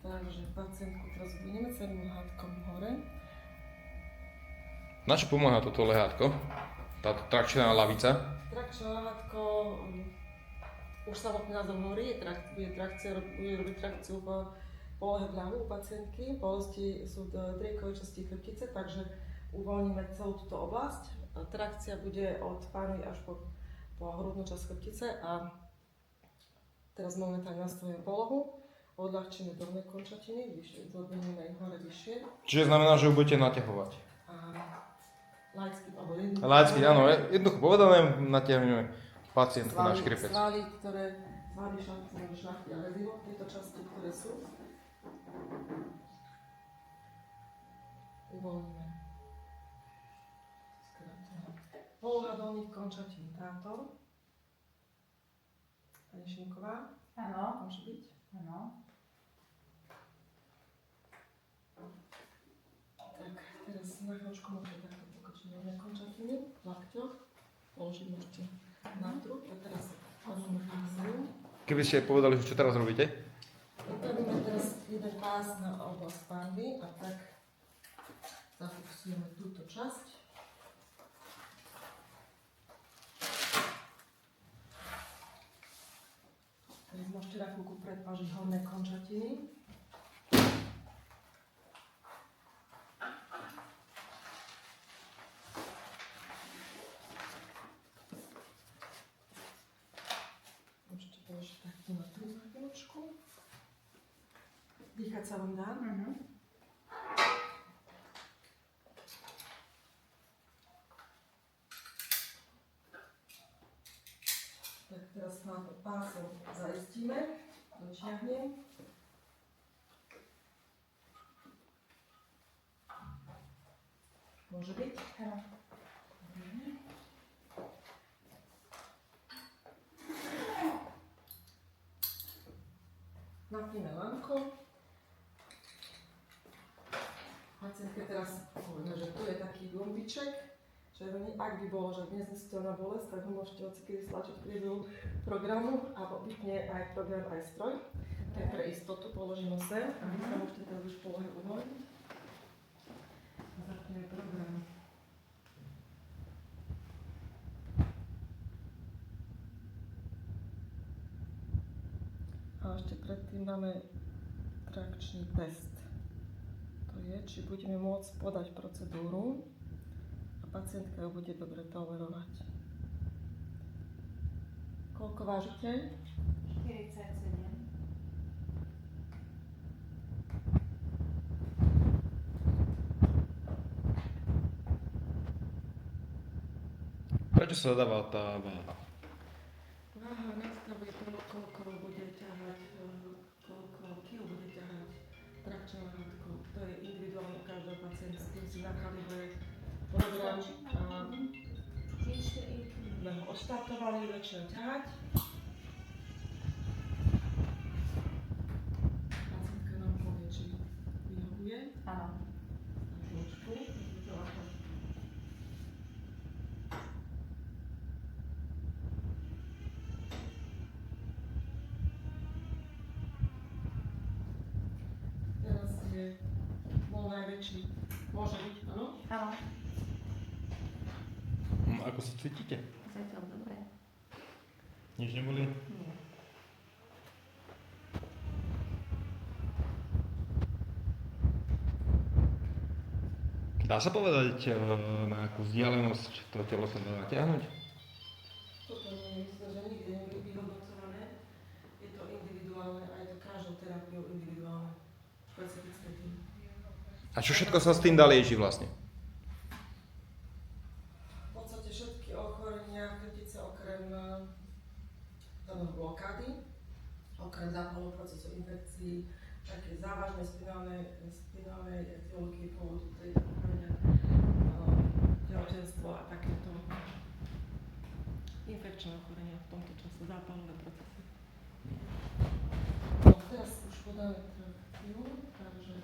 Takže pacientku teraz budeme celým lehátkom hore. Na čo pomáha toto lehátko? Táto trakčná lavica? Trakčné lehátko, už samotný názov hovorí, bude robiť trakciu v polohe vľavu u pacientky. Bolesti sú v driekovej časti chrbtice, takže uvoľníme celú túto oblasť. Trakcia bude od pánvy až po hrudnú časť chrbtice a teraz momentálne nastavíme polohu. Odľahčíme dolné končatiny, zodvinieme ich hore vyššie. Čiže znamená, že ju budete naťahovať? Laicky, áno, jednoducho povedané, natiahneme pacientku na škripec. Svaly, šľachty a rezivo, tieto časti, ktoré sú. Uvoľníme. Poloha dolných končatín táto. Pani Šimková. Áno. Môže byť? Áno. Tak, teraz na chvíľočku môžete takto pokočiť dolné končatiny v lakťoch. Položím ešte na trup a teraz položíme pásu. Keby ste povedali, čo teraz robíte? Robíme teraz jeden pás na oblasť pánvy a tak zafokusujeme túto časť. Teraz môžete na chvíľku predpážiť horné končatiny. Môžete položiť takto na tú chvíľočku. Dýchať sa vám dá. Tak teraz pásom zaistíme, dotiahnem. Môže byť? Áno. Napneme lanko. Pacientke teraz povieme, že tu je taký gombiček červený. Ak by bolo, že neznesiteľná bolesť, tak ho môžete hocikedy stlačiť v priebehu programu a vypne aj program, aj stroj. Tak pre istotu položíme sem a vy sa môžete teraz už v polohe uvoľniť. A zapneme program. A ešte predtým máme trakčný test. To je, či budeme môcť podať procedúru a pacientka ju bude dobre tolerovať. Koľko vážite? 47. Prečo sa zadáva tá váha? Váha nastavuje to, koľko bude ťahať, koľko kil bude ťahať trakčné lehátko. To je individuálne u každého pacienta, s tým si nakalibruje program a sme ho odštartovali, začne ťahať. Pacientka nám povie, či vyhovuje. Áno. Na chvíľočku. Teraz bol najväčší. Môže byť, áno? Áno. Ako sa cítite? Zatiaľ dobre. Nič neboli? Nie. Dá sa povedať, na akú vzdialenosť to telo sa dá natiahnuť? Toto nie je myslím, že nikdy neboli vyhodnocované. Je to individuálne a je to každou terapiou individuálne. Špecifické tým. A čo všetko sa s tým dá liečiť vlastne? V podstate všetky ochorenia chrbtice okrem blokády, okrem zápalu procesu infekcií, také závažné spinálne etiológie pôvodu tej ochorenia, tehotenstvo a takéto infekčné ochorenia v tomto čase, zápalové procesy. No, teraz už podáme terapiu, takže